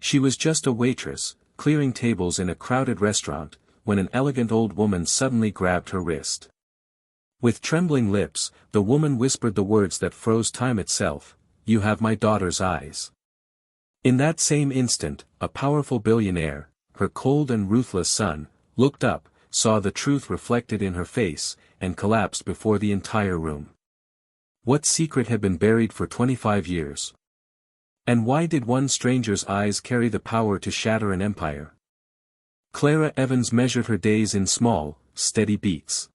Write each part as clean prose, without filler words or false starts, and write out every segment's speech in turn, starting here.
She was just a waitress, clearing tables in a crowded restaurant, when an elegant old woman suddenly grabbed her wrist. With trembling lips, the woman whispered the words that froze time itself, "You have my daughter's eyes." In that same instant, a powerful billionaire, her cold and ruthless son, looked up, saw the truth reflected in her face, and collapsed before the entire room. What secret had been buried for 25 years? And why did one stranger's eyes carry the power to shatter an empire? Clara Evans measured her days in small, steady beats.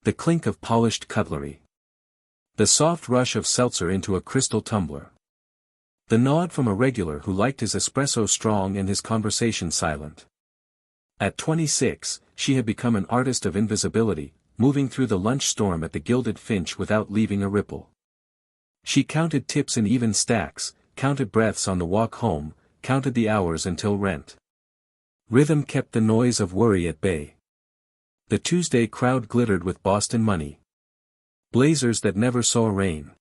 The clink of polished cutlery. The soft rush of seltzer into a crystal tumbler. The nod from a regular who liked his espresso strong and his conversation silent. At 26, she had become an artist of invisibility, moving through the lunch storm at the Gilded Finch without leaving a ripple. She counted tips in even stacks, counted breaths on the walk home, counted the hours until rent. Rhythm kept the noise of worry at bay. The Tuesday crowd glittered with Boston money. Blazers that never saw rain.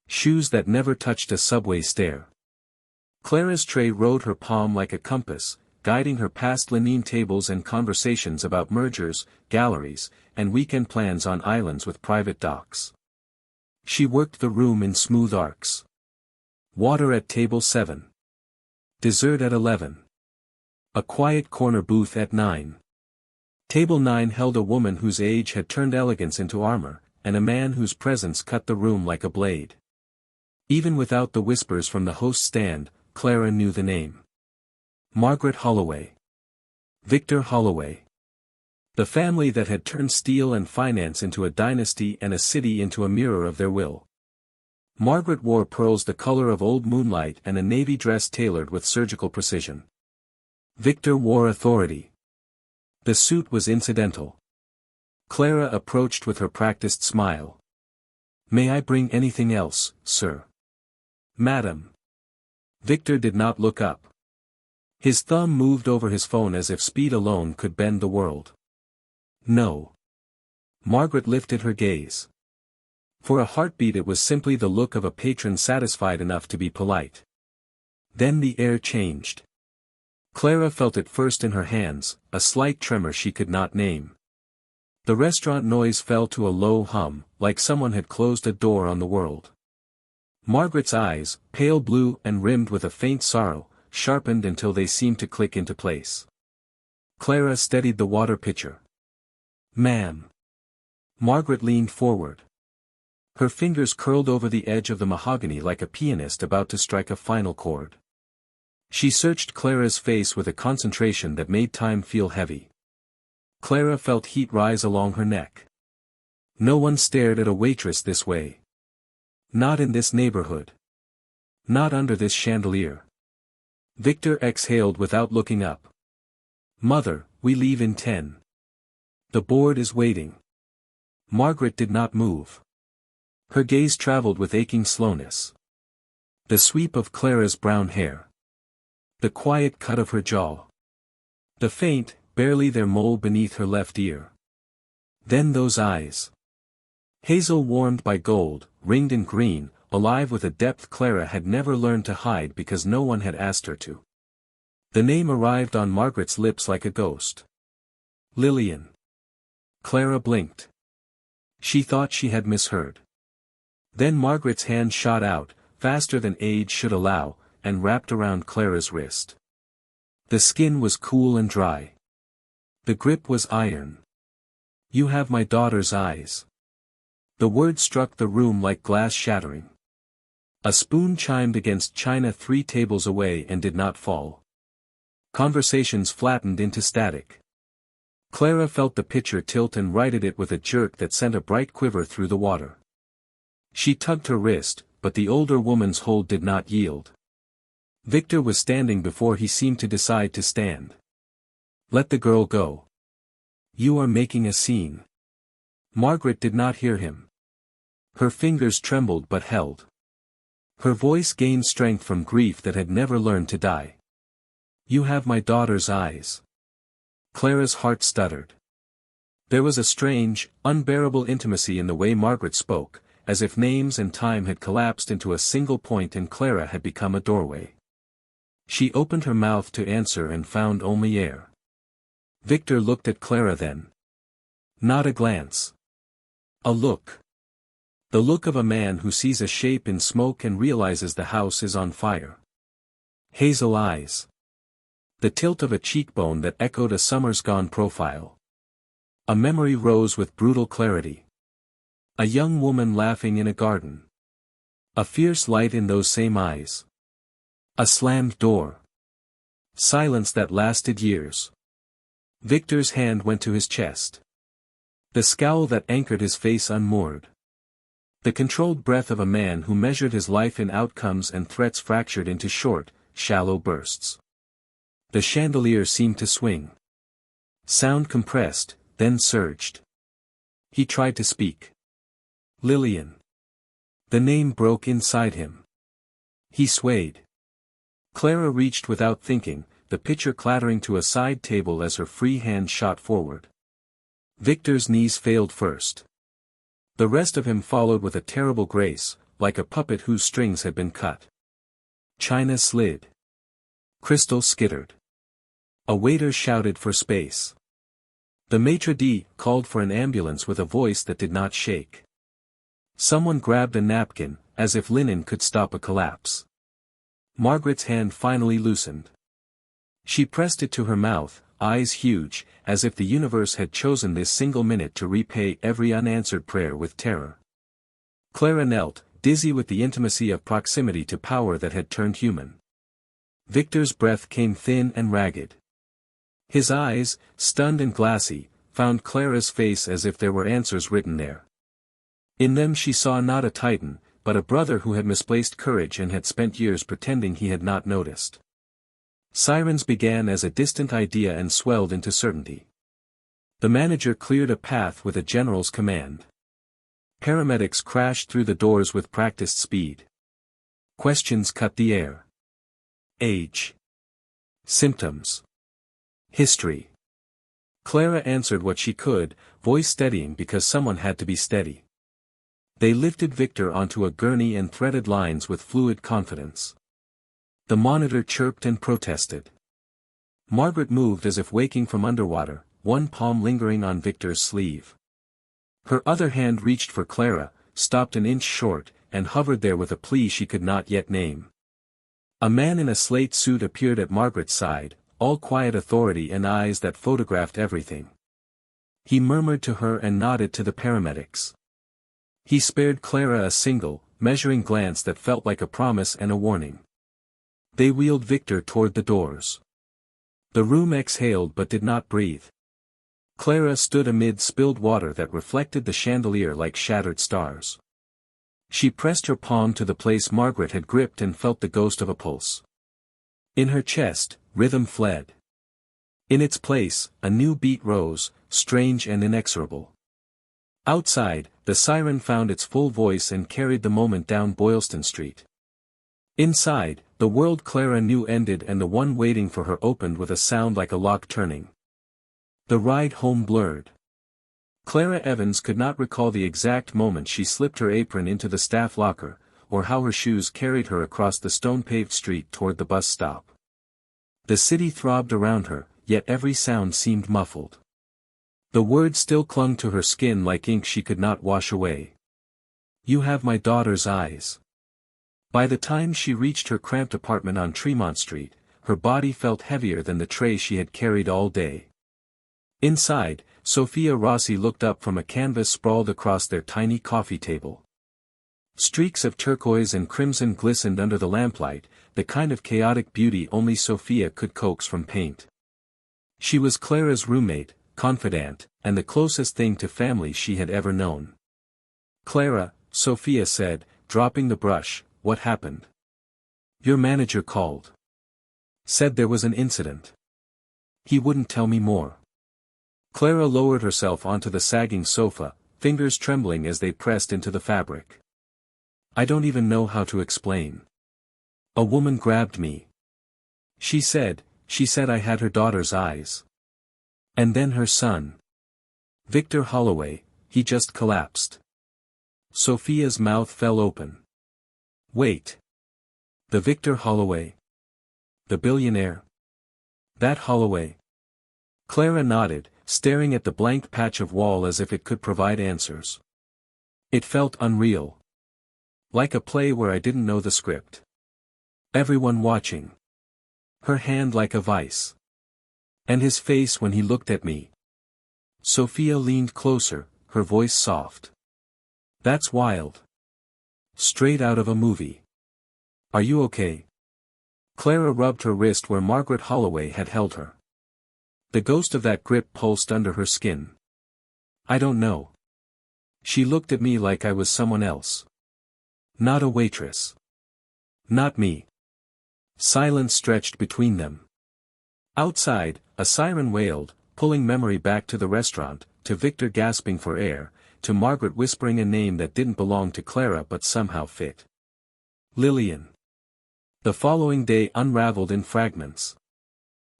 Shoes that never touched a subway stair. Clara's tray rode her palm like a compass, guiding her past lean tables and conversations about mergers, galleries, and weekend plans on islands with private docks. She worked the room in smooth arcs. Water at table 7. Dessert at 11. A quiet corner booth at 9. Table 9 held a woman whose age had turned elegance into armor, and a man whose presence cut the room like a blade. Even without the whispers from the host's stand, Clara knew the name. Margaret Holloway. Victor Holloway. The family that had turned steel and finance into a dynasty and a city into a mirror of their will. Margaret wore pearls the color of old moonlight and a navy dress tailored with surgical precision. Victor wore authority. The suit was incidental. Clara approached with her practiced smile. "May I bring anything else, sir?" "Madam." Victor did not look up. His thumb moved over his phone as if speed alone could bend the world. "No." Margaret lifted her gaze. For a heartbeat it was simply the look of a patron satisfied enough to be polite. Then the air changed. Clara felt it first in her hands, a slight tremor she could not name. The restaurant noise fell to a low hum, like someone had closed a door on the world. Margaret's eyes, pale blue and rimmed with a faint sorrow, sharpened until they seemed to click into place. Clara steadied the water pitcher. "Ma'am." Margaret leaned forward. Her fingers curled over the edge of the mahogany like a pianist about to strike a final chord. She searched Clara's face with a concentration that made time feel heavy. Clara felt heat rise along her neck. No one stared at a waitress this way. Not in this neighborhood. Not under this chandelier. Victor exhaled without looking up. "Mother, we leave in 10. The board is waiting." Margaret did not move. Her gaze traveled with aching slowness. The sweep of Clara's brown hair. The quiet cut of her jaw. The faint, barely there mole beneath her left ear. Then those eyes. Hazel warmed by gold, ringed in green, alive with a depth Clara had never learned to hide because no one had asked her to. The name arrived on Margaret's lips like a ghost. Lillian. Clara blinked. She thought she had misheard. Then Margaret's hand shot out, faster than age should allow, and wrapped around Clara's wrist. The skin was cool and dry. The grip was iron. "You have my daughter's eyes." The word struck the room like glass shattering. A spoon chimed against china 3 tables away and did not fall. Conversations flattened into static. Clara felt the pitcher tilt and righted it with a jerk that sent a bright quiver through the water. She tugged her wrist, but the older woman's hold did not yield. Victor was standing before he seemed to decide to stand. "Let the girl go. You are making a scene." Margaret did not hear him. Her fingers trembled but held. Her voice gained strength from grief that had never learned to die. "You have my daughter's eyes." Clara's heart stuttered. There was a strange, unbearable intimacy in the way Margaret spoke, as if names and time had collapsed into a single point and Clara had become a doorway. She opened her mouth to answer and found only air. Victor looked at Clara then. Not a glance. A look. The look of a man who sees a shape in smoke and realizes the house is on fire. Hazel eyes. The tilt of a cheekbone that echoed a summer's gone profile. A memory rose with brutal clarity. A young woman laughing in a garden. A fierce light in those same eyes. A slammed door. Silence that lasted years. Victor's hand went to his chest. The scowl that anchored his face unmoored. The controlled breath of a man who measured his life in outcomes and threats fractured into short, shallow bursts. The chandelier seemed to swing. Sound compressed, then surged. He tried to speak. Lillian. The name broke inside him. He swayed. Clara reached without thinking, the pitcher clattering to a side table as her free hand shot forward. Victor's knees failed first. The rest of him followed with a terrible grace, like a puppet whose strings had been cut. China slid. Crystal skittered. A waiter shouted for space. The maitre d' called for an ambulance with a voice that did not shake. Someone grabbed a napkin, as if linen could stop a collapse. Margaret's hand finally loosened. She pressed it to her mouth, eyes huge, as if the universe had chosen this single minute to repay every unanswered prayer with terror. Clara knelt, dizzy with the intimacy of proximity to power that had turned human. Victor's breath came thin and ragged. His eyes, stunned and glassy, found Clara's face as if there were answers written there. In them she saw not a titan, but a brother who had misplaced courage and had spent years pretending he had not noticed. Sirens began as a distant idea and swelled into certainty. The manager cleared a path with a general's command. Paramedics crashed through the doors with practiced speed. Questions cut the air. Age. Symptoms. History. Clara answered what she could, voice steadying because someone had to be steady. They lifted Victor onto a gurney and threaded lines with fluid confidence. The monitor chirped and protested. Margaret moved as if waking from underwater, one palm lingering on Victor's sleeve. Her other hand reached for Clara, stopped an inch short, and hovered there with a plea she could not yet name. A man in a slate suit appeared at Margaret's side, all quiet authority and eyes that photographed everything. He murmured to her and nodded to the paramedics. He spared Clara a single, measuring glance that felt like a promise and a warning. They wheeled Victor toward the doors. The room exhaled but did not breathe. Clara stood amid spilled water that reflected the chandelier like shattered stars. She pressed her palm to the place Margaret had gripped and felt the ghost of a pulse. In her chest, rhythm fled. In its place, a new beat rose, strange and inexorable. Outside, the siren found its full voice and carried the moment down Boylston Street. Inside, the world Clara knew ended and the one waiting for her opened with a sound like a lock turning. The ride home blurred. Clara Evans could not recall the exact moment she slipped her apron into the staff locker, or how her shoes carried her across the stone-paved street toward the bus stop. The city throbbed around her, yet every sound seemed muffled. The words still clung to her skin like ink she could not wash away. You have my daughter's eyes. By the time she reached her cramped apartment on Tremont Street, her body felt heavier than the tray she had carried all day. Inside, Sophia Rossi looked up from a canvas sprawled across their tiny coffee table. Streaks of turquoise and crimson glistened under the lamplight, the kind of chaotic beauty only Sophia could coax from paint. She was Clara's roommate, confidant, and the closest thing to family she had ever known. Clara, Sophia said, dropping the brush, what happened? Your manager called. Said there was an incident. He wouldn't tell me more. Clara lowered herself onto the sagging sofa, fingers trembling as they pressed into the fabric. I don't even know how to explain. A woman grabbed me. She said I had her daughter's eyes. And then her son. Victor Holloway, he just collapsed. Sophia's mouth fell open. Wait. The Victor Holloway? The billionaire? That Holloway? Clara nodded, staring at the blank patch of wall as if it could provide answers. It felt unreal. Like a play where I didn't know the script. Everyone watching. Her hand like a vice. And his face when he looked at me. Sophia leaned closer, her voice soft. That's wild. Straight out of a movie. Are you okay? Clara rubbed her wrist where Margaret Holloway had held her. The ghost of that grip pulsed under her skin. I don't know. She looked at me like I was someone else. Not a waitress. Not me. Silence stretched between them. Outside, a siren wailed, pulling memory back to the restaurant, to Victor gasping for air, to Margaret whispering a name that didn't belong to Clara but somehow fit. Lillian. The following day unraveled in fragments.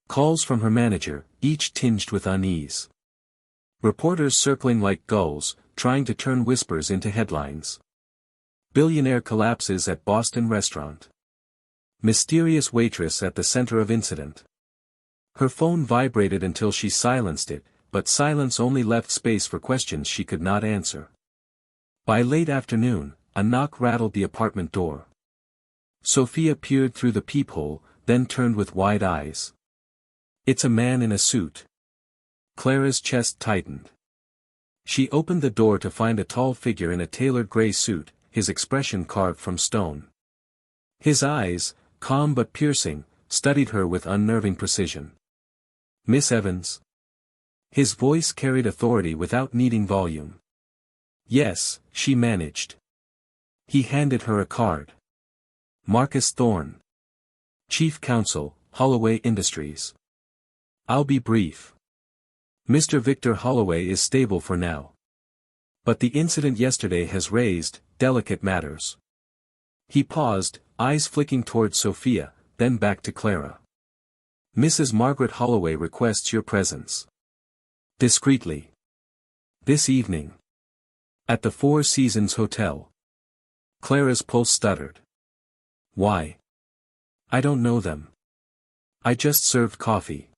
Calls from her manager, each tinged with unease. Reporters circling like gulls, trying to turn whispers into headlines. Billionaire collapses at Boston restaurant. Mysterious waitress at the center of incident. Her phone vibrated until she silenced it, but silence only left space for questions she could not answer. By late afternoon, a knock rattled the apartment door. Sophia peered through the peephole, then turned with wide eyes. It's a man in a suit. Clara's chest tightened. She opened the door to find a tall figure in a tailored gray suit, his expression carved from stone. His eyes, calm but piercing, studied her with unnerving precision. Miss Evans? His voice carried authority without needing volume. Yes, she managed. He handed her a card. Marcus Thorne. Chief Counsel, Holloway Industries. I'll be brief. Mr. Victor Holloway is stable for now. But the incident yesterday has raised delicate matters. He paused, eyes flicking toward Sophia, then back to Clara. Mrs. Margaret Holloway requests your presence. Discreetly. This evening. At the Four Seasons Hotel. Clara's pulse stuttered. Why? I don't know them. I just served coffee.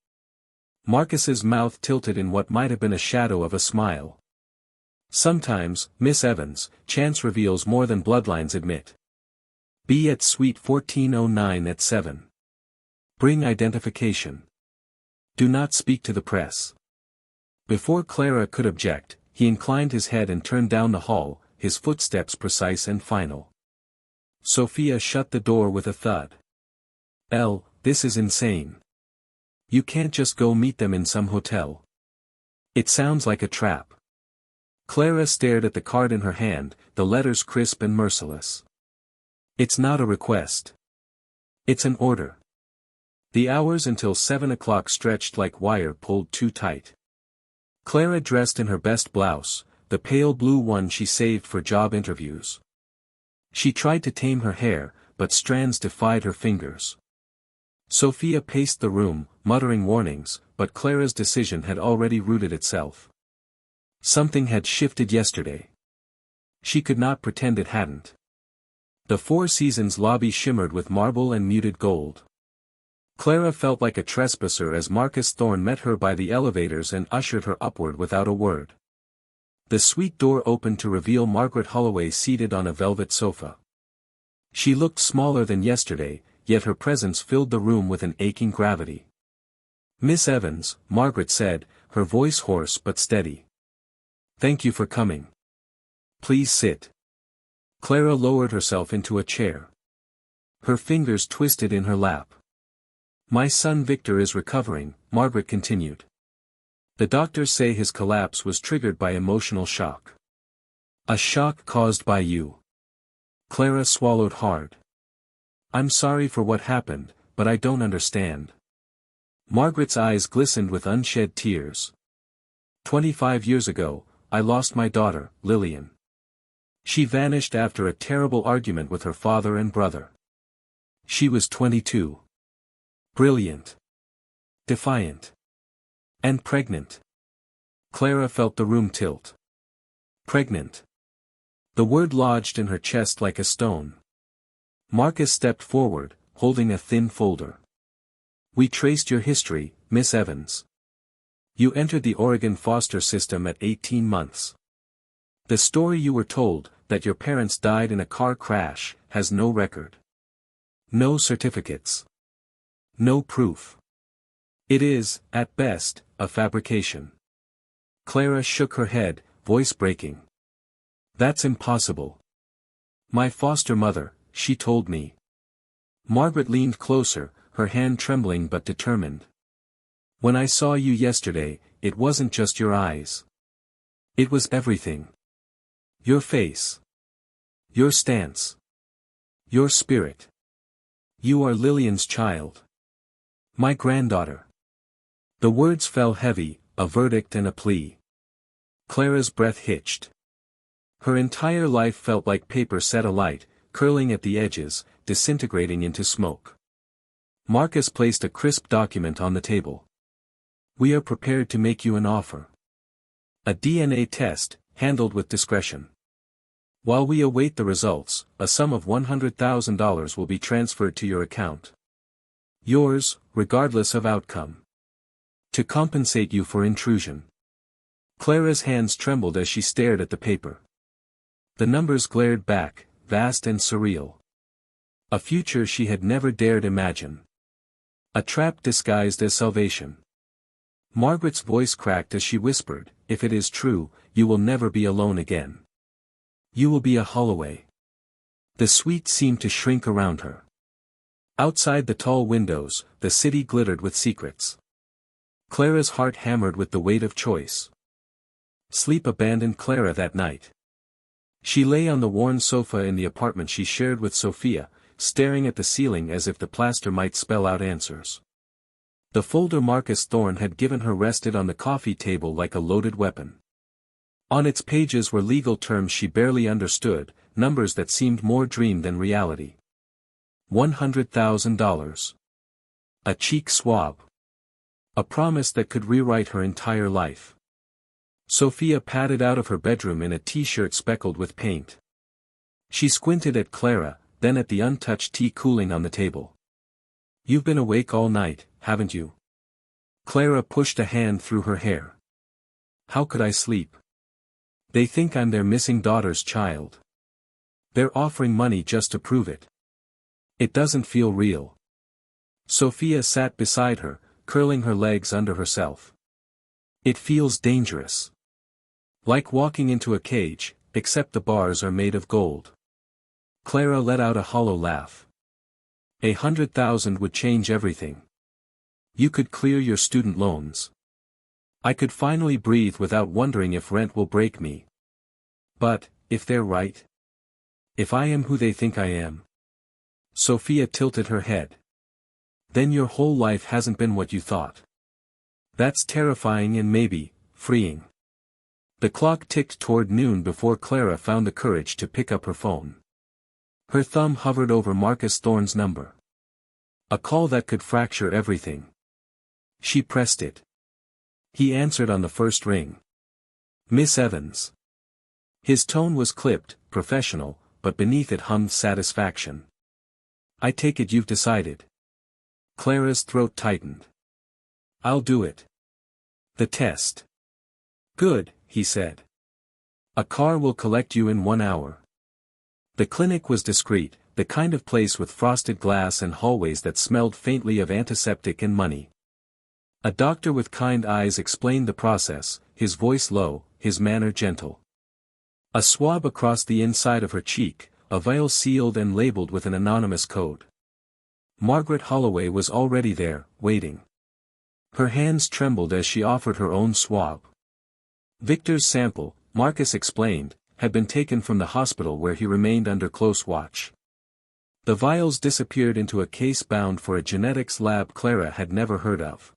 Marcus's mouth tilted in what might have been a shadow of a smile. Sometimes, Miss Evans, chance reveals more than bloodlines admit. Be at Suite 1409 at 7. Bring identification. Do not speak to the press. Before Clara could object, he inclined his head and turned down the hall, his footsteps precise and final. Sophia shut the door with a thud. This is insane. You can't just go meet them in some hotel. It sounds like a trap. Clara stared at the card in her hand, the letters crisp and merciless. It's not a request. It's an order. The hours until 7 o'clock stretched like wire pulled too tight. Clara dressed in her best blouse, the pale blue one she saved for job interviews. She tried to tame her hair, but strands defied her fingers. Sophia paced the room, muttering warnings, but Clara's decision had already rooted itself. Something had shifted yesterday. She could not pretend it hadn't. The Four Seasons lobby shimmered with marble and muted gold. Clara felt like a trespasser as Marcus Thorne met her by the elevators and ushered her upward without a word. The suite door opened to reveal Margaret Holloway seated on a velvet sofa. She looked smaller than yesterday, yet her presence filled the room with an aching gravity. Miss Evans, Margaret said, her voice hoarse but steady. Thank you for coming. Please sit. Clara lowered herself into a chair. Her fingers twisted in her lap. My son Victor is recovering, Margaret continued. The doctors say his collapse was triggered by emotional shock. A shock caused by you. Clara swallowed hard. I'm sorry for what happened, but I don't understand. Margaret's eyes glistened with unshed tears. 25 years ago, I lost my daughter, Lillian. She vanished after a terrible argument with her father and brother. She was 22. Brilliant. Defiant. And pregnant. Clara felt the room tilt. Pregnant. The word lodged in her chest like a stone. Marcus stepped forward, holding a thin folder. We traced your history, Miss Evans. You entered the Oregon foster system at 18 months. The story you were told, that your parents died in a car crash, has no record. No certificates. No proof. It is, at best, a fabrication. Clara shook her head, voice breaking. That's impossible. My foster mother, she told me. Margaret leaned closer, her hand trembling but determined. When I saw you yesterday, it wasn't just your eyes. It was everything. Your face. Your stance. Your spirit. You are Lillian's child. My granddaughter. The words fell heavy, a verdict and a plea. Clara's breath hitched. Her entire life felt like paper set alight, curling at the edges, disintegrating into smoke. Marcus placed a crisp document on the table. We are prepared to make you an offer. A DNA test, handled with discretion. While we await the results, a sum of $100,000 will be transferred to your account. Yours, regardless of outcome. To compensate you for intrusion. Clara's hands trembled as she stared at the paper. The numbers glared back, vast and surreal. A future she had never dared imagine. A trap disguised as salvation. Margaret's voice cracked as she whispered, if it is true, you will never be alone again. You will be a Holloway. The suite seemed to shrink around her. Outside the tall windows, the city glittered with secrets. Clara's heart hammered with the weight of choice. Sleep abandoned Clara that night. She lay on the worn sofa in the apartment she shared with Sophia, staring at the ceiling as if the plaster might spell out answers. The folder Marcus Thorne had given her rested on the coffee table like a loaded weapon. On its pages were legal terms she barely understood, numbers that seemed more dream than reality. $100,000. A cheek swab. A promise that could rewrite her entire life. Sophia padded out of her bedroom in a t-shirt speckled with paint. She squinted at Clara, then at the untouched tea cooling on the table. You've been awake all night, haven't you? Clara pushed a hand through her hair. How could I sleep? They think I'm their missing daughter's child. They're offering money just to prove it. It doesn't feel real. Sophia sat beside her, curling her legs under herself. It feels dangerous. Like walking into a cage, except the bars are made of gold. Clara let out a hollow laugh. 100,000 would change everything. You could clear your student loans. I could finally breathe without wondering if rent will break me. But, if they're right? If I am who they think I am? Sophia tilted her head. Then your whole life hasn't been what you thought. That's terrifying and maybe, freeing. The clock ticked toward noon before Clara found the courage to pick up her phone. Her thumb hovered over Marcus Thorne's number. A call that could fracture everything. She pressed it. He answered on the first ring. Miss Evans. His tone was clipped, professional, but beneath it hummed satisfaction. I take it you've decided. Clara's throat tightened. I'll do it. The test. Good, he said. A car will collect you in 1 hour. The clinic was discreet, the kind of place with frosted glass and hallways that smelled faintly of antiseptic and money. A doctor with kind eyes explained the process, his voice low, his manner gentle. A swab across the inside of her cheek, a vial sealed and labeled with an anonymous code. Margaret Holloway was already there, waiting. Her hands trembled as she offered her own swab. Victor's sample, Marcus explained, had been taken from the hospital where he remained under close watch. The vials disappeared into a case bound for a genetics lab Clara had never heard of.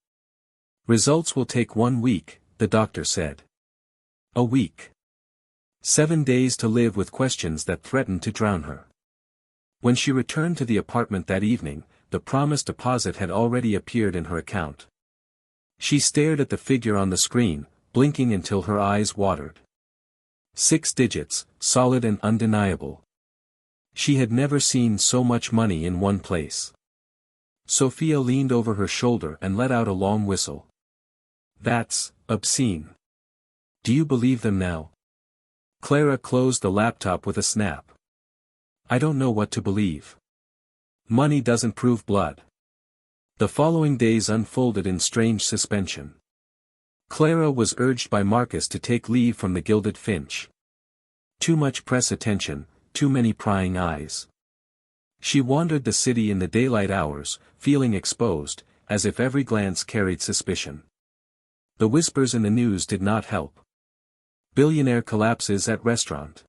Results will take 1 week, the doctor said. A week. 7 days to live with questions that threatened to drown her. When she returned to the apartment that evening, the promised deposit had already appeared in her account. She stared at the figure on the screen, blinking until her eyes watered. 6 digits, solid and undeniable. She had never seen so much money in one place. Sophia leaned over her shoulder and let out a long whistle. That's obscene. Do you believe them now? Clara closed the laptop with a snap. I don't know what to believe. Money doesn't prove blood. The following days unfolded in strange suspension. Clara was urged by Marcus to take leave from the Gilded Finch. Too much press attention, too many prying eyes. She wandered the city in the daylight hours, feeling exposed, as if every glance carried suspicion. The whispers in the news did not help. Billionaire collapses at restaurant.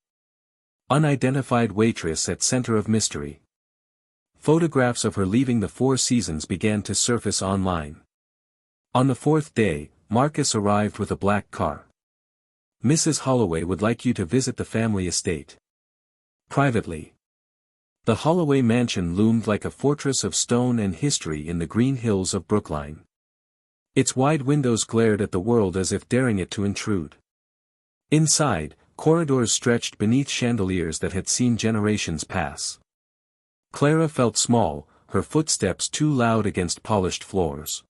Unidentified waitress at center of mystery. Photographs of her leaving the Four Seasons began to surface online. On the fourth day, Marcus arrived with a black car. Mrs. Holloway would like you to visit the family estate. Privately. The Holloway mansion loomed like a fortress of stone and history in the green hills of Brookline. Its wide windows glared at the world as if daring it to intrude. Inside, corridors stretched beneath chandeliers that had seen generations pass. Clara felt small, her footsteps too loud against polished floors.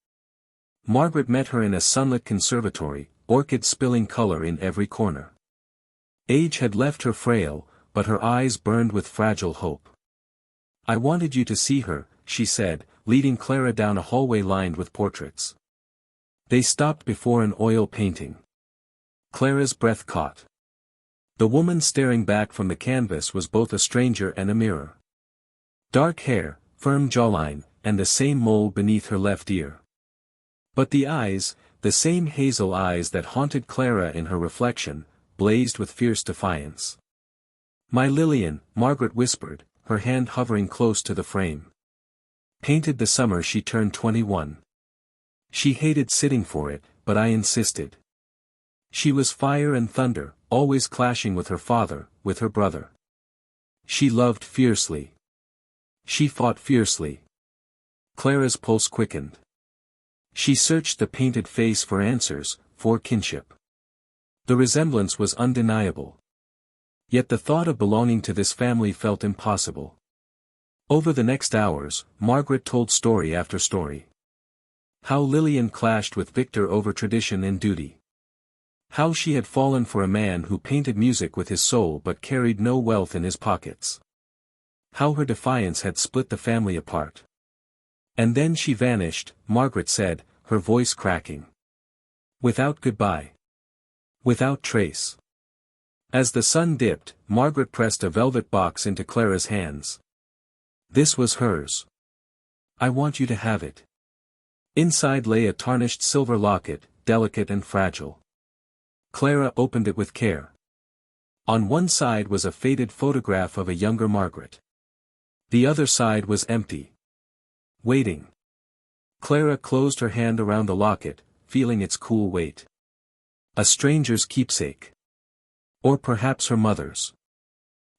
Margaret met her in a sunlit conservatory, orchids spilling color in every corner. Age had left her frail, but her eyes burned with fragile hope. I wanted you to see her, she said, leading Clara down a hallway lined with portraits. They stopped before an oil painting. Clara's breath caught. The woman staring back from the canvas was both a stranger and a mirror. Dark hair, firm jawline, and the same mole beneath her left ear. But the eyes, the same hazel eyes that haunted Clara in her reflection, blazed with fierce defiance. My Lillian, Margaret whispered, her hand hovering close to the frame. Painted the summer she turned 21. She hated sitting for it, but I insisted. She was fire and thunder, always clashing with her father, with her brother. She loved fiercely. She fought fiercely. Clara's pulse quickened. She searched the painted face for answers, for kinship. The resemblance was undeniable. Yet the thought of belonging to this family felt impossible. Over the next hours, Margaret told story after story. How Lillian clashed with Victor over tradition and duty. How she had fallen for a man who painted music with his soul but carried no wealth in his pockets. How her defiance had split the family apart. And then she vanished, Margaret said, her voice cracking. Without goodbye. Without trace. As the sun dipped, Margaret pressed a velvet box into Clara's hands. This was hers. I want you to have it. Inside lay a tarnished silver locket, delicate and fragile. Clara opened it with care. On one side was a faded photograph of a younger Margaret. The other side was empty. Waiting. Clara closed her hand around the locket, feeling its cool weight. A stranger's keepsake. Or perhaps her mother's.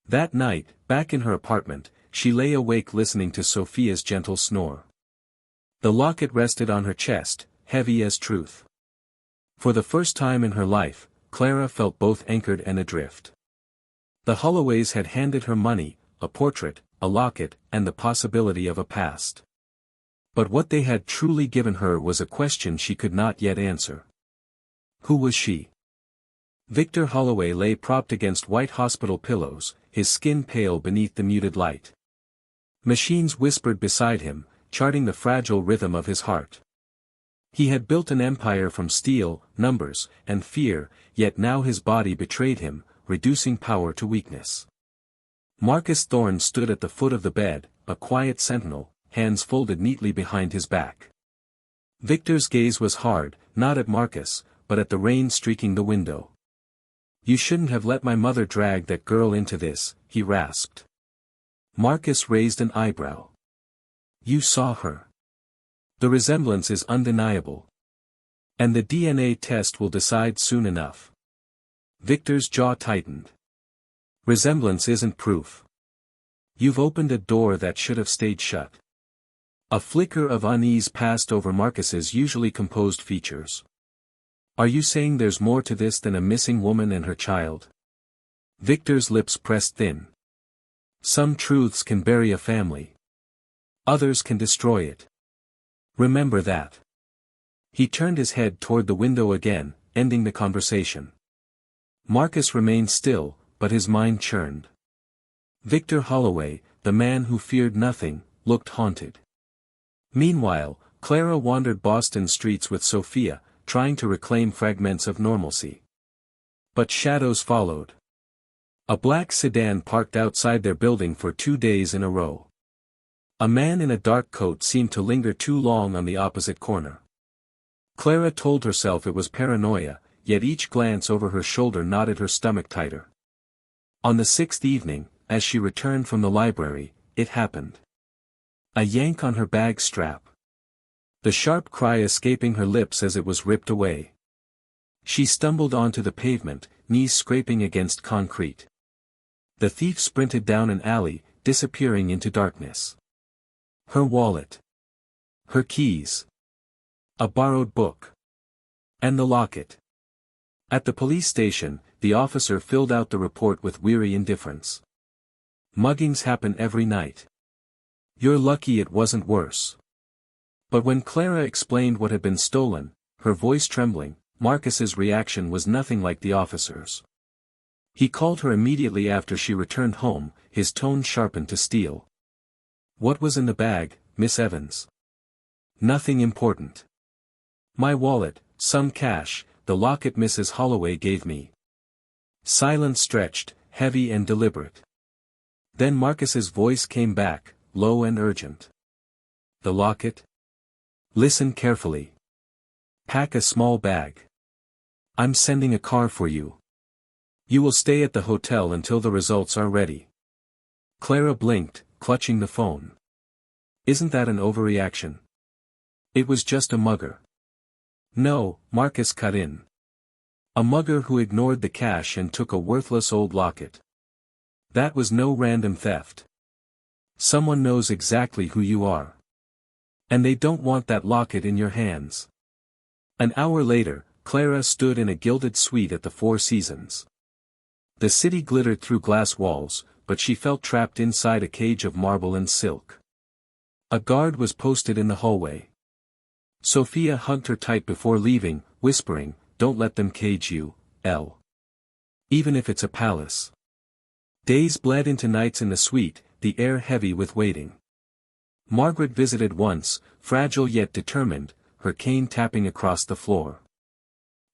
That night, back in her apartment, she lay awake listening to Sophia's gentle snore. The locket rested on her chest, heavy as truth. For the first time in her life, Clara felt both anchored and adrift. The Holloways had handed her money, a portrait, a locket, and the possibility of a past. But what they had truly given her was a question she could not yet answer. Who was she? Victor Holloway lay propped against white hospital pillows, his skin pale beneath the muted light. Machines whispered beside him, charting the fragile rhythm of his heart. He had built an empire from steel, numbers, and fear, yet now his body betrayed him, reducing power to weakness. Marcus Thorne stood at the foot of the bed, a quiet sentinel, hands folded neatly behind his back. Victor's gaze was hard, not at Marcus, but at the rain streaking the window. You shouldn't have let my mother drag that girl into this, he rasped. Marcus raised an eyebrow. You saw her. The resemblance is undeniable. And the DNA test will decide soon enough. Victor's jaw tightened. Resemblance isn't proof. You've opened a door that should have stayed shut. A flicker of unease passed over Marcus's usually composed features. Are you saying there's more to this than a missing woman and her child? Victor's lips pressed thin. Some truths can bury a family. Others can destroy it. Remember that. He turned his head toward the window again, ending the conversation. Marcus remained still, but his mind churned. Victor Holloway, the man who feared nothing, looked haunted. Meanwhile, Clara wandered Boston streets with Sophia, trying to reclaim fragments of normalcy. But shadows followed. A black sedan parked outside their building for 2 days in a row. A man in a dark coat seemed to linger too long on the opposite corner. Clara told herself it was paranoia, yet each glance over her shoulder knotted her stomach tighter. On the 6th evening, as she returned from the library, it happened. A yank on her bag strap. The sharp cry escaping her lips as it was ripped away. She stumbled onto the pavement, knees scraping against concrete. The thief sprinted down an alley, disappearing into darkness. Her wallet. Her keys. A borrowed book. And the locket. At the police station, the officer filled out the report with weary indifference. Muggings happen every night. You're lucky it wasn't worse. But when Clara explained what had been stolen, her voice trembling, Marcus's reaction was nothing like the officer's. He called her immediately after she returned home, his tone sharpened to steel. What was in the bag, Miss Evans? Nothing important. My wallet, some cash, the locket Mrs. Holloway gave me. Silence stretched, heavy and deliberate. Then Marcus's voice came back, low and urgent. The locket? Listen carefully. Pack a small bag. I'm sending a car for you. You will stay at the hotel until the results are ready. Clara blinked, clutching the phone. Isn't that an overreaction? It was just a mugger. No, Marcus cut in. A mugger who ignored the cash and took a worthless old locket. That was no random theft. Someone knows exactly who you are. And they don't want that locket in your hands. An hour later, Clara stood in a gilded suite at the Four Seasons. The city glittered through glass walls, but she felt trapped inside a cage of marble and silk. A guard was posted in the hallway. Sophia hugged her tight before leaving, whispering, "Don't let them cage you, Elle. Even if it's a palace." Days bled into nights in the suite, the air heavy with waiting. Margaret visited once, fragile yet determined, her cane tapping across the floor.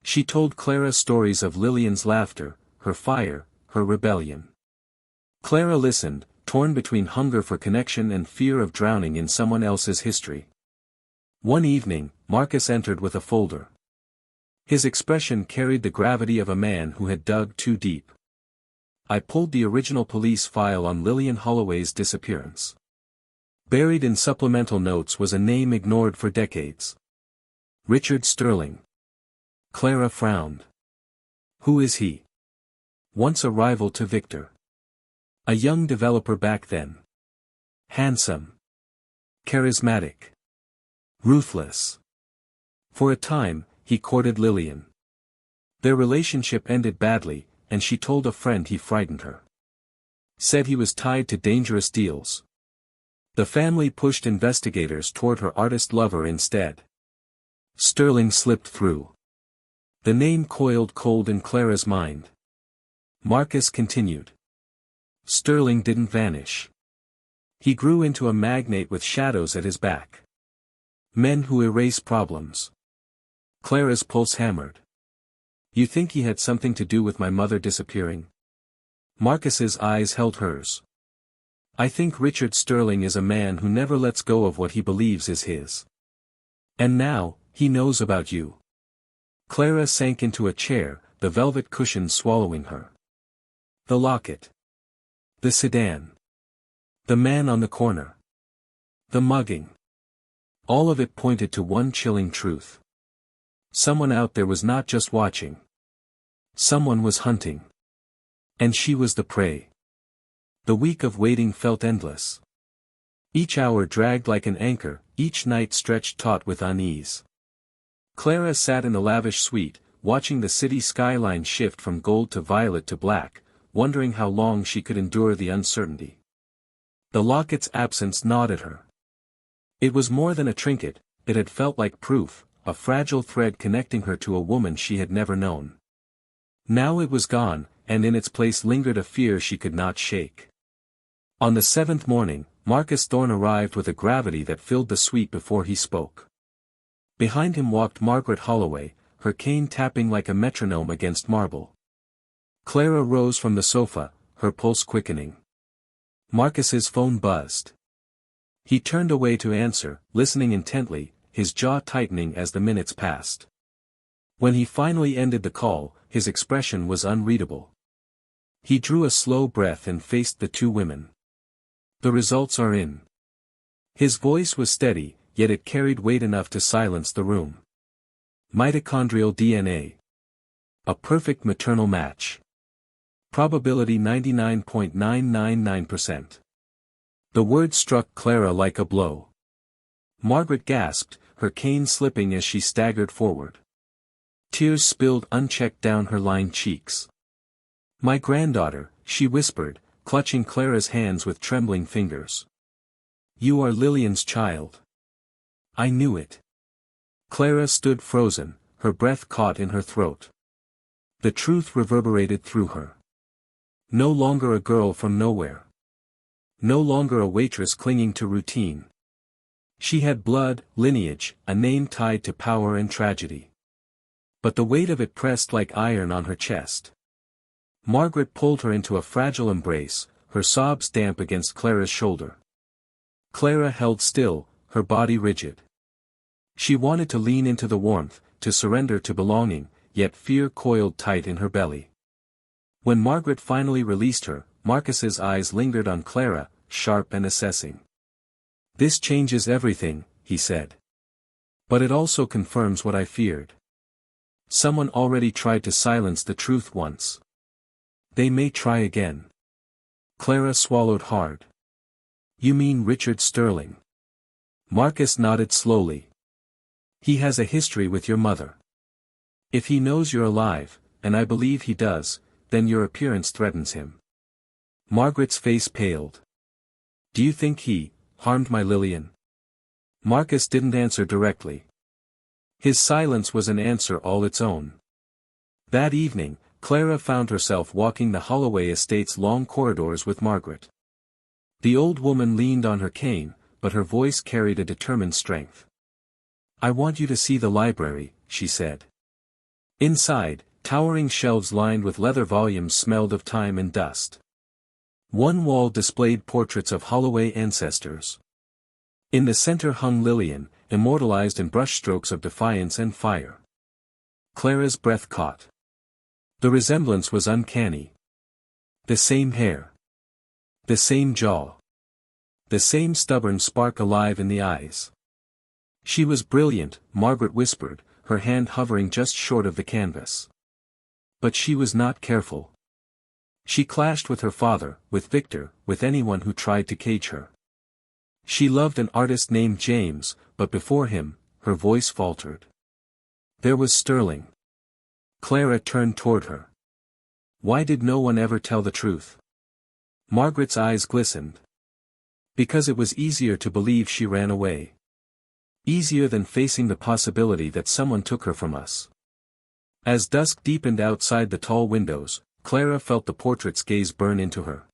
She told Clara stories of Lillian's laughter, her fire, her rebellion. Clara listened, torn between hunger for connection and fear of drowning in someone else's history. One evening, Marcus entered with a folder. His expression carried the gravity of a man who had dug too deep. I pulled the original police file on Lillian Holloway's disappearance. Buried in supplemental notes was a name ignored for decades. Richard Sterling. Clara frowned. Who is he? Once a rival to Victor. A young developer back then. Handsome. Charismatic. Ruthless. For a time, he courted Lillian. Their relationship ended badly, and she told a friend he frightened her. Said he was tied to dangerous deals. The family pushed investigators toward her artist lover instead. Sterling slipped through. The name coiled cold in Clara's mind. Marcus continued. Sterling didn't vanish. He grew into a magnate with shadows at his back. Men who erase problems. Clara's pulse hammered. You think he had something to do with my mother disappearing? Marcus's eyes held hers. I think Richard Sterling is a man who never lets go of what he believes is his. And now, he knows about you. Clara sank into a chair, the velvet cushion swallowing her. The locket. The sedan. The man on the corner. The mugging. All of it pointed to one chilling truth. Someone out there was not just watching. Someone was hunting. And she was the prey. The week of waiting felt endless. Each hour dragged like an anchor, each night stretched taut with unease. Clara sat in the lavish suite, watching the city skyline shift from gold to violet to black, wondering how long she could endure the uncertainty. The locket's absence gnawed at her. It was more than a trinket, It had felt like proof, a fragile thread connecting her to a woman she had never known. Now it was gone, and in its place lingered a fear she could not shake. On the 7th morning, Marcus Thorne arrived with a gravity that filled the suite before he spoke. Behind him walked Margaret Holloway, her cane tapping like a metronome against marble. Clara rose from the sofa, her pulse quickening. Marcus's phone buzzed. He turned away to answer, listening intently, his jaw tightening as the minutes passed. When he finally ended the call, his expression was unreadable. He drew a slow breath and faced the two women. The results are in. His voice was steady, yet it carried weight enough to silence the room. Mitochondrial DNA. A perfect maternal match. Probability 99.999%. The word struck Clara like a blow. Margaret gasped, her cane slipping as she staggered forward. Tears spilled unchecked down her lined cheeks. "My granddaughter," she whispered, clutching Clara's hands with trembling fingers. "You are Lillian's child." "I knew it." Clara stood frozen, her breath caught in her throat. The truth reverberated through her. No longer a girl from nowhere. No longer a waitress clinging to routine. She had blood, lineage, a name tied to power and tragedy. But the weight of it pressed like iron on her chest. Margaret pulled her into a fragile embrace, her sobs damp against Clara's shoulder. Clara held still, her body rigid. She wanted to lean into the warmth, to surrender to belonging, yet fear coiled tight in her belly. When Margaret finally released her, Marcus's eyes lingered on Clara, sharp and assessing. "This changes everything," he said. "But it also confirms what I feared. Someone already tried to silence the truth once. They may try again." Clara swallowed hard. "You mean Richard Sterling?" Marcus nodded slowly. "He has a history with your mother. If he knows you're alive, and I believe he does, then your appearance threatens him." Margaret's face paled. "Do you think he harmed my Lillian?" Marcus didn't answer directly. His silence was an answer all its own. That evening, Clara found herself walking the Holloway estate's long corridors with Margaret. The old woman leaned on her cane, but her voice carried a determined strength. "I want you to see the library," she said. Inside, towering shelves lined with leather volumes smelled of time and dust. One wall displayed portraits of Holloway ancestors. In the center hung Lillian, immortalized in brushstrokes of defiance and fire. Clara's breath caught. The resemblance was uncanny. The same hair. The same jaw. The same stubborn spark alive in the eyes. "She was brilliant," Margaret whispered, her hand hovering just short of the canvas. "But she was not careful. She clashed with her father, with Victor, with anyone who tried to cage her. She loved an artist named James, but before him, her voice faltered. There was Sterling." Clara turned toward her. "Why did no one ever tell the truth?" Margaret's eyes glistened. "Because it was easier to believe she ran away. Easier than facing the possibility that someone took her from us." As dusk deepened outside the tall windows, Clara felt the portrait's gaze burn into her.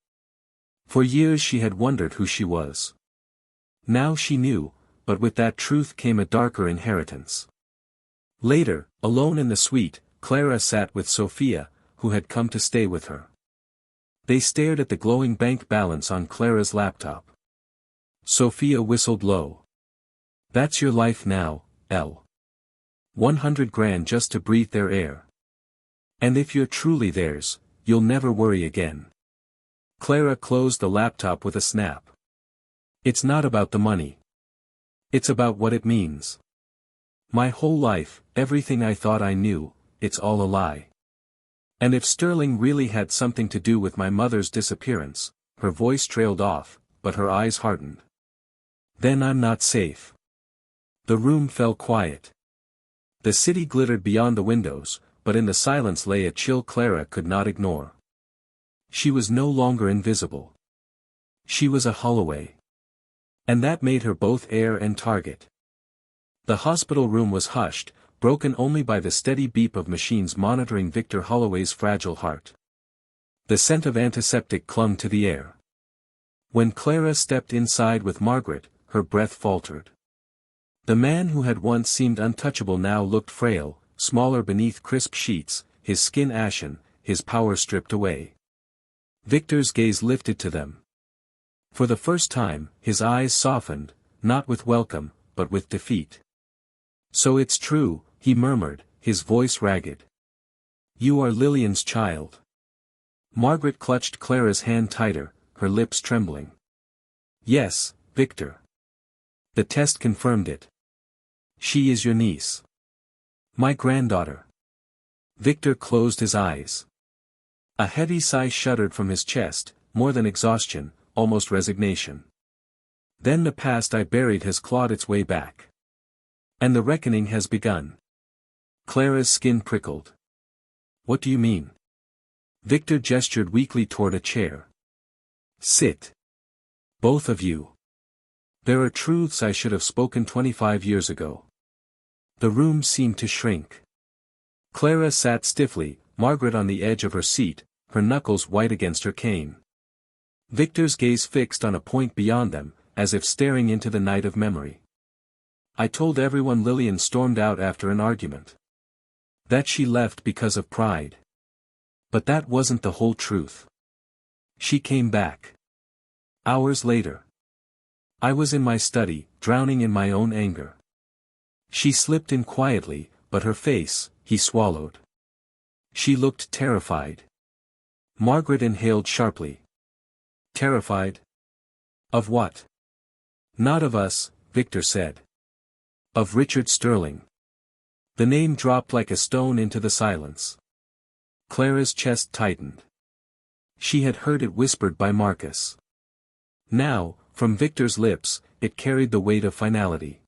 For years she had wondered who she was. Now she knew, but with that truth came a darker inheritance. Later, alone in the suite, Clara sat with Sophia, who had come to stay with her. They stared at the glowing bank balance on Clara's laptop. Sophia whistled low. "That's your life now, Elle. 100 grand just to breathe their air. And if you're truly theirs, you'll never worry again." Clara closed the laptop with a snap. "It's not about the money. It's about what it means. My whole life, everything I thought I knew, it's all a lie. And if Sterling really had something to do with my mother's disappearance," her voice trailed off, but her eyes hardened. "Then I'm not safe." The room fell quiet. The city glittered beyond the windows, but in the silence lay a chill Clara could not ignore. She was no longer invisible. She was a Holloway. And that made her both heir and target. The hospital room was hushed, broken only by the steady beep of machines monitoring Victor Holloway's fragile heart. The scent of antiseptic clung to the air. When Clara stepped inside with Margaret, her breath faltered. The man who had once seemed untouchable now looked frail, smaller beneath crisp sheets, his skin ashen, his power stripped away. Victor's gaze lifted to them. For the first time, his eyes softened, not with welcome, but with defeat. "So it's true," he murmured, his voice ragged. "You are Lillian's child." Margaret clutched Clara's hand tighter, her lips trembling. "Yes, Victor. The test confirmed it. She is your niece. My granddaughter." Victor closed his eyes. A heavy sigh shuddered from his chest, more than exhaustion, almost resignation. "Then the past I buried has clawed its way back. And the reckoning has begun." Clara's skin prickled. "What do you mean?" Victor gestured weakly toward a chair. "Sit. Both of you. There are truths I should have spoken 25 years ago." The room seemed to shrink. Clara sat stiffly, Margaret on the edge of her seat, her knuckles white against her cane. Victor's gaze fixed on a point beyond them, as if staring into the night of memory. "I told everyone Lillian stormed out after an argument. That she left because of pride. But that wasn't the whole truth. She came back. Hours later. I was in my study, drowning in my own anger. She slipped in quietly, but her face," he swallowed. "She looked terrified." Margaret inhaled sharply. "Terrified? Of what?" "Not of us," Victor said. "Of Richard Sterling." The name dropped like a stone into the silence. Clara's chest tightened. She had heard it whispered by Marcus. Now, from Victor's lips, it carried the weight of finality.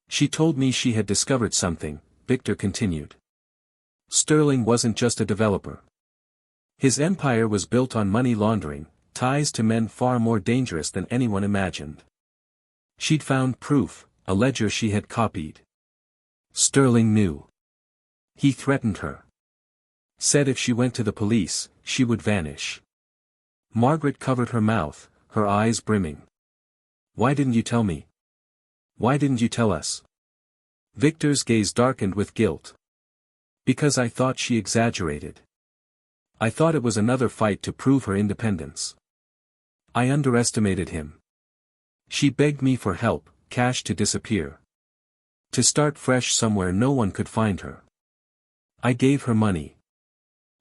"She told me she had discovered something," Victor continued. "Sterling wasn't just a developer. His empire was built on money laundering, ties to men far more dangerous than anyone imagined. She'd found proof, a ledger she had copied. Sterling knew. He threatened her. Said if she went to the police, she would vanish." Margaret covered her mouth, her eyes brimming. "Why didn't you tell me? Why didn't you tell us?" Victor's gaze darkened with guilt. "Because I thought she exaggerated. I thought it was another fight to prove her independence. I underestimated him. She begged me for help, cash to disappear. To start fresh somewhere no one could find her. I gave her money.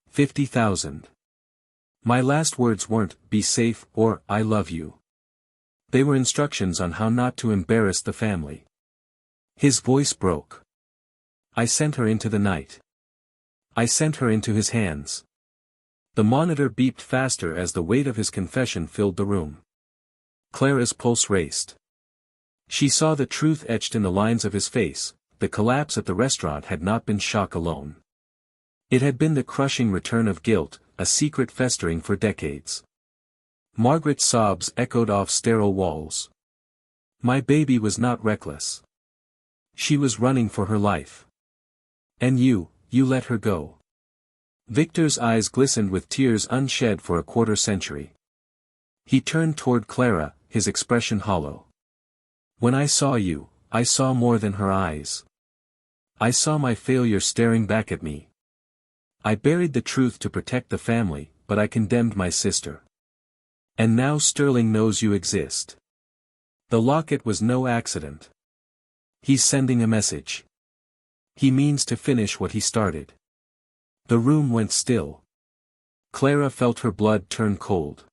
50,000. My last words weren't, 'Be safe,' or 'I love you.' They were instructions on how not to embarrass the family." His voice broke. "I sent her into the night. I sent her into his hands." The monitor beeped faster as the weight of his confession filled the room. Clara's pulse raced. She saw the truth etched in the lines of his face. The collapse at the restaurant had not been shock alone. It had been the crushing return of guilt, a secret festering for decades. Margaret's sobs echoed off sterile walls. "My baby was not reckless. She was running for her life. And you let her go." Victor's eyes glistened with tears unshed for a quarter century. He turned toward Clara, his expression hollow. "When I saw you, I saw more than her eyes. I saw my failure staring back at me. I buried the truth to protect the family, but I condemned my sister. And now Sterling knows you exist. The locket was no accident. He's sending a message. He means to finish what he started." The room went still. Clara felt her blood turn cold.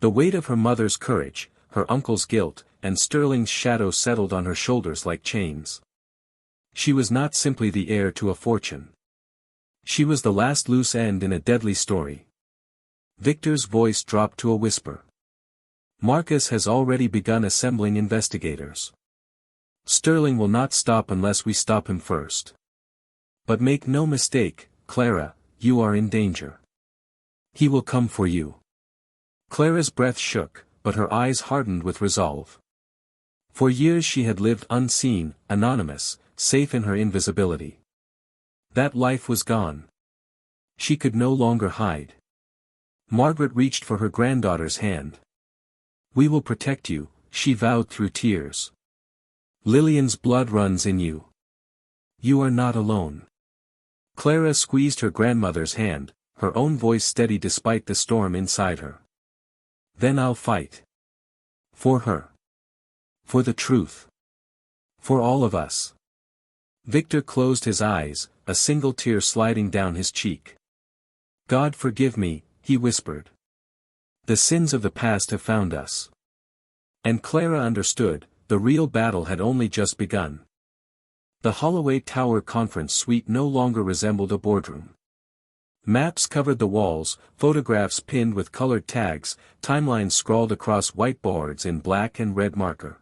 The weight of her mother's courage, her uncle's guilt, and Sterling's shadow settled on her shoulders like chains. She was not simply the heir to a fortune. She was the last loose end in a deadly story. Victor's voice dropped to a whisper. "Marcus has already begun assembling investigators. Sterling will not stop unless we stop him first. But make no mistake, Clara, you are in danger. He will come for you." Clara's breath shook, but her eyes hardened with resolve. For years she had lived unseen, anonymous, safe in her invisibility. That life was gone. She could no longer hide. Margaret reached for her granddaughter's hand. "We will protect you," she vowed through tears. "Lillian's blood runs in you. You are not alone." Clara squeezed her grandmother's hand, her own voice steady despite the storm inside her. "Then I'll fight. For her. For the truth. For all of us." Victor closed his eyes, a single tear sliding down his cheek. "God forgive me," he whispered. "The sins of the past have found us." And Clara understood, the real battle had only just begun. The Holloway Tower conference suite no longer resembled a boardroom. Maps covered the walls, photographs pinned with colored tags, timelines scrawled across whiteboards in black and red marker.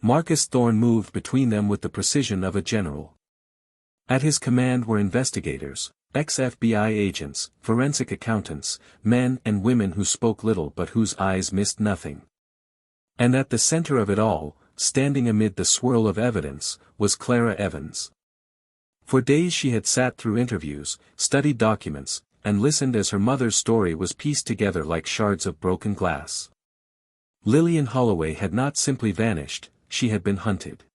Marcus Thorne moved between them with the precision of a general. At his command were investigators, ex-FBI agents, forensic accountants, men and women who spoke little but whose eyes missed nothing. And at the center of it all, standing amid the swirl of evidence, was Clara Evans. For days she had sat through interviews, studied documents, and listened as her mother's story was pieced together like shards of broken glass. Lillian Holloway had not simply vanished, she had been hunted.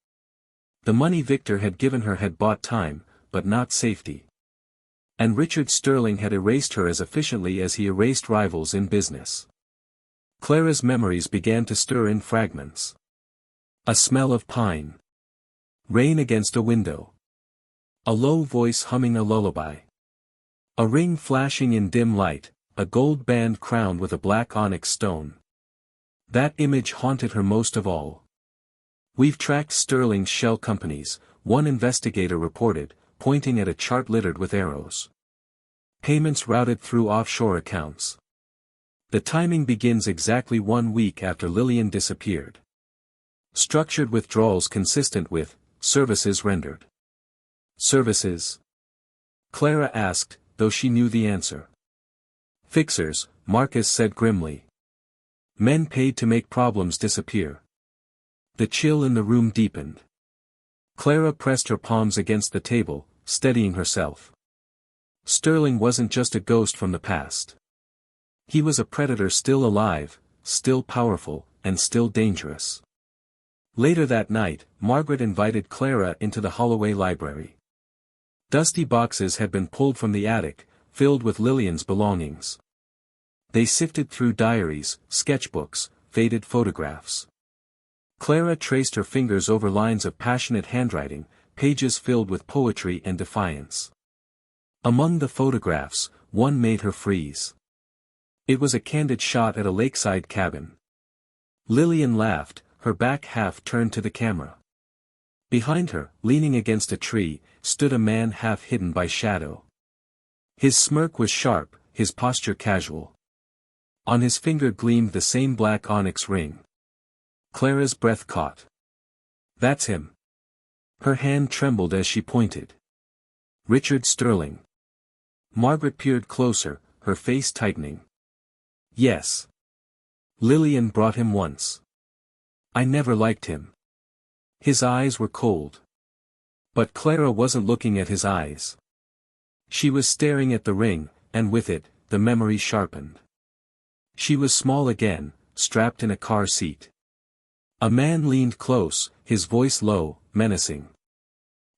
The money Victor had given her had bought time, but not safety. And Richard Sterling had erased her as efficiently as he erased rivals in business. Clara's memories began to stir in fragments. A smell of pine. Rain against a window. A low voice humming a lullaby. A ring flashing in dim light, a gold band crowned with a black onyx stone. That image haunted her most of all. "We've tracked Sterling's shell companies," one investigator reported, pointing at a chart littered with arrows. "Payments routed through offshore accounts. The timing begins exactly 1 week after Lillian disappeared. Structured withdrawals consistent with services rendered." "Services?" Clara asked, though she knew the answer. "Fixers," Marcus said grimly. "Men paid to make problems disappear." The chill in the room deepened. Clara pressed her palms against the table, steadying herself. Sterling wasn't just a ghost from the past. He was a predator still alive, still powerful, and still dangerous. Later that night, Margaret invited Clara into the Holloway library. Dusty boxes had been pulled from the attic, filled with Lillian's belongings. They sifted through diaries, sketchbooks, faded photographs. Clara traced her fingers over lines of passionate handwriting, pages filled with poetry and defiance. Among the photographs, one made her freeze. It was a candid shot at a lakeside cabin. Lillian laughed, her back half turned to the camera. Behind her, leaning against a tree, stood a man half hidden by shadow. His smirk was sharp, his posture casual. On his finger gleamed the same black onyx ring. Clara's breath caught. "That's him." Her hand trembled as she pointed. "Richard Sterling." Margaret peered closer, her face tightening. "Yes. Lillian brought him once. I never liked him." His eyes were cold. But Clara wasn't looking at his eyes. She was staring at the ring, and with it, the memory sharpened. She was small again, strapped in a car seat. A man leaned close, his voice low, menacing.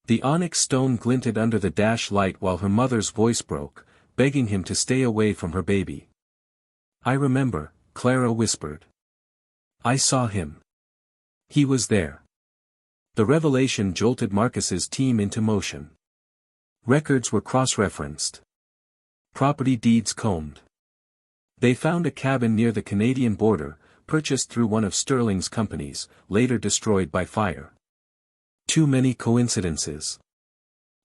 The onyx stone glinted under the dash light while her mother's voice broke, begging him to stay away from her baby. "I remember," Clara whispered. "I saw him. He was there." The revelation jolted Marcus's team into motion. Records were cross-referenced. Property deeds combed. They found a cabin near the Canadian border, purchased through one of Sterling's companies, later destroyed by fire. Too many coincidences.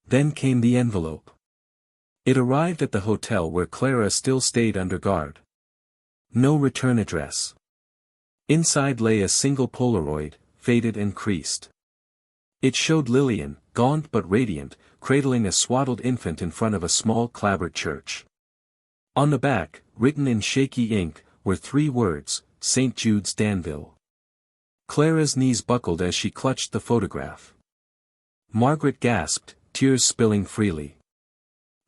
Then came the envelope. It arrived at the hotel where Clara still stayed under guard. No return address. Inside lay a single Polaroid, faded and creased. It showed Lillian, gaunt but radiant, cradling a swaddled infant in front of a small clapboard church. On the back, written in shaky ink, were 3 words, "St. Jude's Danville." Clara's knees buckled as she clutched the photograph. Margaret gasped, tears spilling freely.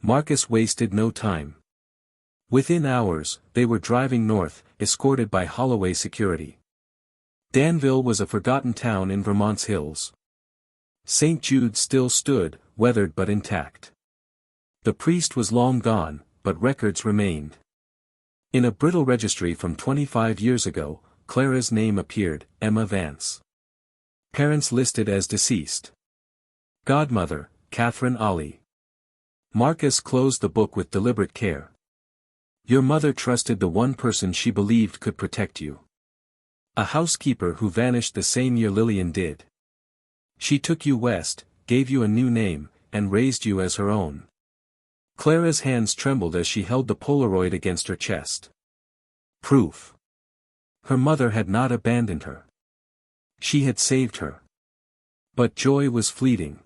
Marcus wasted no time. Within hours, they were driving north, escorted by Holloway security. Danville was a forgotten town in Vermont's hills. St. Jude still stood, weathered but intact. The priest was long gone, but records remained. In a brittle registry from 25 years ago, Clara's name appeared, Emma Vance. Parents listed as deceased. Godmother, Catherine Ollie. Marcus closed the book with deliberate care. Your mother trusted the one person she believed could protect you. A housekeeper who vanished the same year Lillian did. She took you west, gave you a new name, and raised you as her own. Clara's hands trembled as she held the Polaroid against her chest. Proof. Her mother had not abandoned her. She had saved her. But joy was fleeting.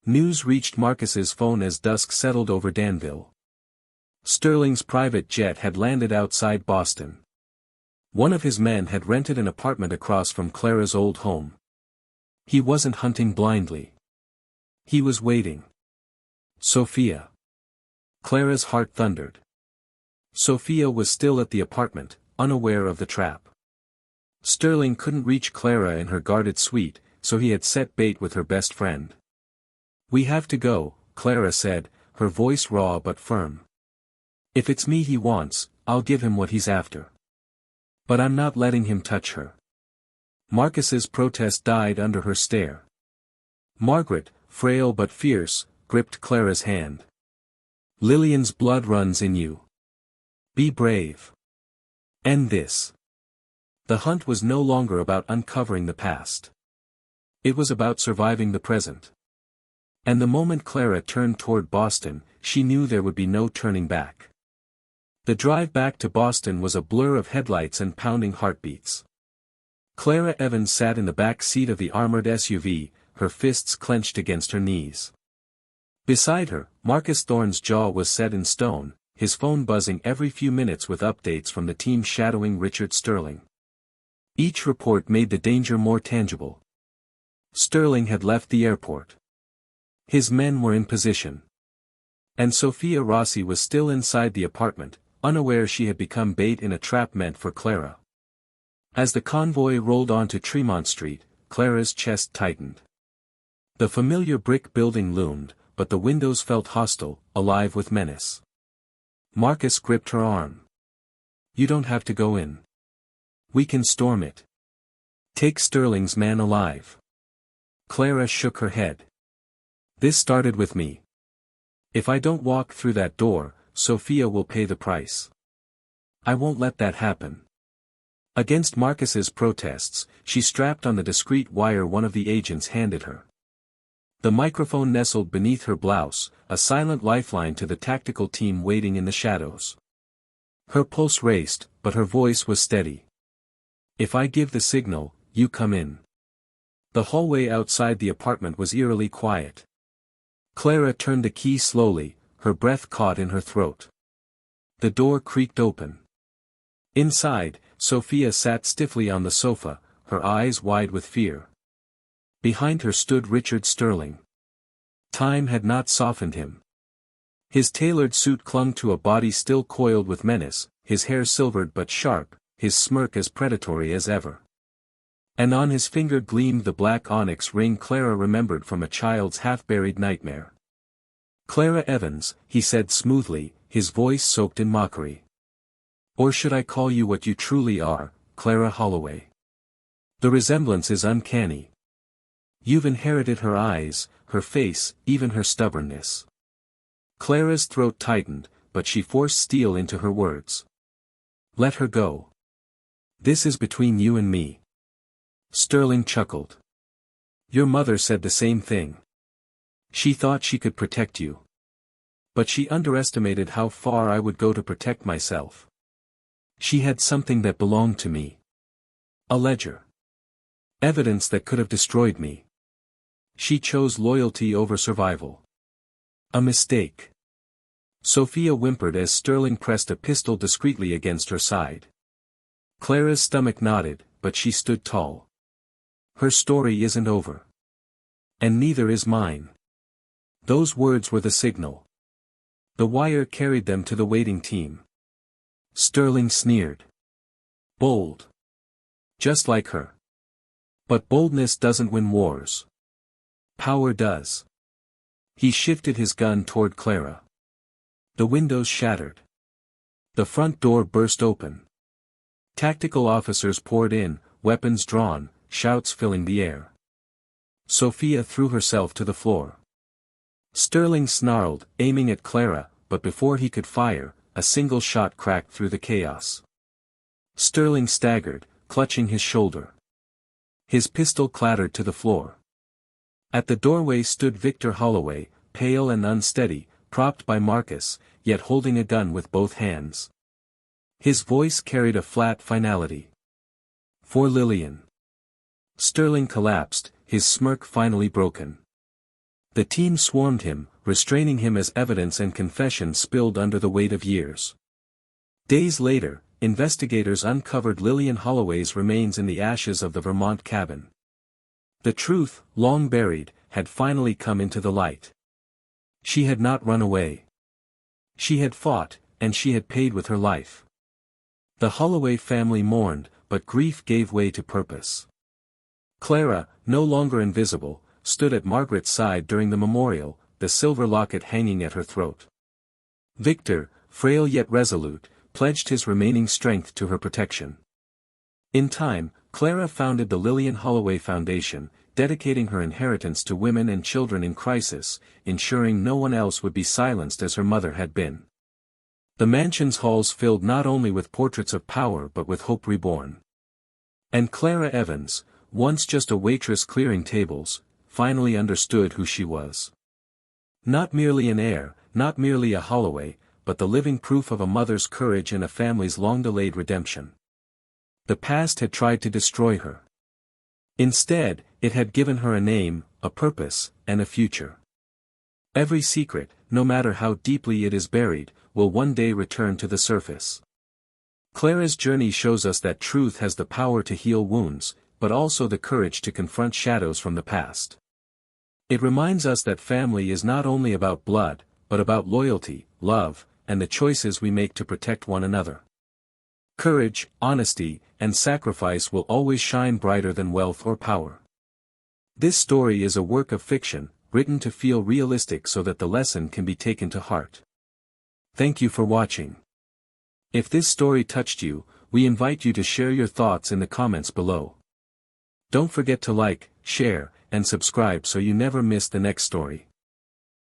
News reached Marcus's phone as dusk settled over Danville. Sterling's private jet had landed outside Boston. One of his men had rented an apartment across from Clara's old home. He wasn't hunting blindly. He was waiting. Sophia. Clara's heart thundered. Sophia was still at the apartment, unaware of the trap. Sterling couldn't reach Clara in her guarded suite, so he had set bait with her best friend. We have to go, Clara said, her voice raw but firm. If it's me he wants, I'll give him what he's after. But I'm not letting him touch her. Marcus's protest died under her stare. Margaret, frail but fierce, gripped Clara's hand. Lillian's blood runs in you. Be brave. End this. The hunt was no longer about uncovering the past. It was about surviving the present. And the moment Clara turned toward Boston, she knew there would be no turning back. The drive back to Boston was a blur of headlights and pounding heartbeats. Clara Evans sat in the back seat of the armored SUV, her fists clenched against her knees. Beside her, Marcus Thorne's jaw was set in stone, his phone buzzing every few minutes with updates from the team shadowing Richard Sterling. Each report made the danger more tangible. Sterling had left the airport. His men were in position. And Sophia Rossi was still inside the apartment, unaware she had become bait in a trap meant for Clara. As the convoy rolled onto Tremont Street, Clara's chest tightened. The familiar brick building loomed, but the windows felt hostile, alive with menace. Marcus gripped her arm. You don't have to go in. We can storm it. Take Sterling's man alive. Clara shook her head. This started with me. If I don't walk through that door, Sophia will pay the price. I won't let that happen. Against Marcus's protests, she strapped on the discreet wire one of the agents handed her. The microphone nestled beneath her blouse, a silent lifeline to the tactical team waiting in the shadows. Her pulse raced, but her voice was steady. If I give the signal, you come in. The hallway outside the apartment was eerily quiet. Clara turned the key slowly, her breath caught in her throat. The door creaked open. Inside, Sophia sat stiffly on the sofa, her eyes wide with fear. Behind her stood Richard Sterling. Time had not softened him. His tailored suit clung to a body still coiled with menace, his hair silvered but sharp, his smirk as predatory as ever. And on his finger gleamed the black onyx ring Clara remembered from a child's half-buried nightmare. Clara Evans, he said smoothly, his voice soaked in mockery. Or should I call you what you truly are, Clara Holloway? The resemblance is uncanny. You've inherited her eyes, her face, even her stubbornness. Clara's throat tightened, but she forced steel into her words. Let her go. This is between you and me. Sterling chuckled. Your mother said the same thing. She thought she could protect you. But she underestimated how far I would go to protect myself. She had something that belonged to me. A ledger. Evidence that could have destroyed me. She chose loyalty over survival. A mistake. Sophia whimpered as Sterling pressed a pistol discreetly against her side. Clara's stomach nodded, but she stood tall. Her story isn't over. And neither is mine. Those words were the signal. The wire carried them to the waiting team. Sterling sneered. Bold. Just like her. But boldness doesn't win wars. Power does. He shifted his gun toward Clara. The windows shattered. The front door burst open. Tactical officers poured in, weapons drawn, shouts filling the air. Sophia threw herself to the floor. Sterling snarled, aiming at Clara, but before he could fire, a single shot cracked through the chaos. Sterling staggered, clutching his shoulder. His pistol clattered to the floor. At the doorway stood Victor Holloway, pale and unsteady, propped by Marcus, yet holding a gun with both hands. His voice carried a flat finality. For Lillian. Sterling collapsed, his smirk finally broken. The team swarmed him, restraining him as evidence and confession spilled under the weight of years. Days later, investigators uncovered Lillian Holloway's remains in the ashes of the Vermont cabin. The truth, long buried, had finally come into the light. She had not run away. She had fought, and she had paid with her life. The Holloway family mourned, but grief gave way to purpose. Clara, no longer invisible, stood at Margaret's side during the memorial, the silver locket hanging at her throat. Victor, frail yet resolute, pledged his remaining strength to her protection. In time, Clara founded the Lillian Holloway Foundation, dedicating her inheritance to women and children in crisis, ensuring no one else would be silenced as her mother had been. The mansion's halls filled not only with portraits of power but with hope reborn. And Clara Evans, once just a waitress clearing tables, finally understood who she was. Not merely an heir, not merely a Holloway, but the living proof of a mother's courage and a family's long-delayed redemption. The past had tried to destroy her. Instead, it had given her a name, a purpose, and a future. Every secret, no matter how deeply it is buried, will one day return to the surface. Clara's journey shows us that truth has the power to heal wounds, but also the courage to confront shadows from the past. It reminds us that family is not only about blood, but about loyalty, love, and the choices we make to protect one another. Courage, honesty, and sacrifice will always shine brighter than wealth or power. This story is a work of fiction, written to feel realistic so that the lesson can be taken to heart. Thank you for watching. If this story touched you, we invite you to share your thoughts in the comments below. Don't forget to like, share, and subscribe so you never miss the next story.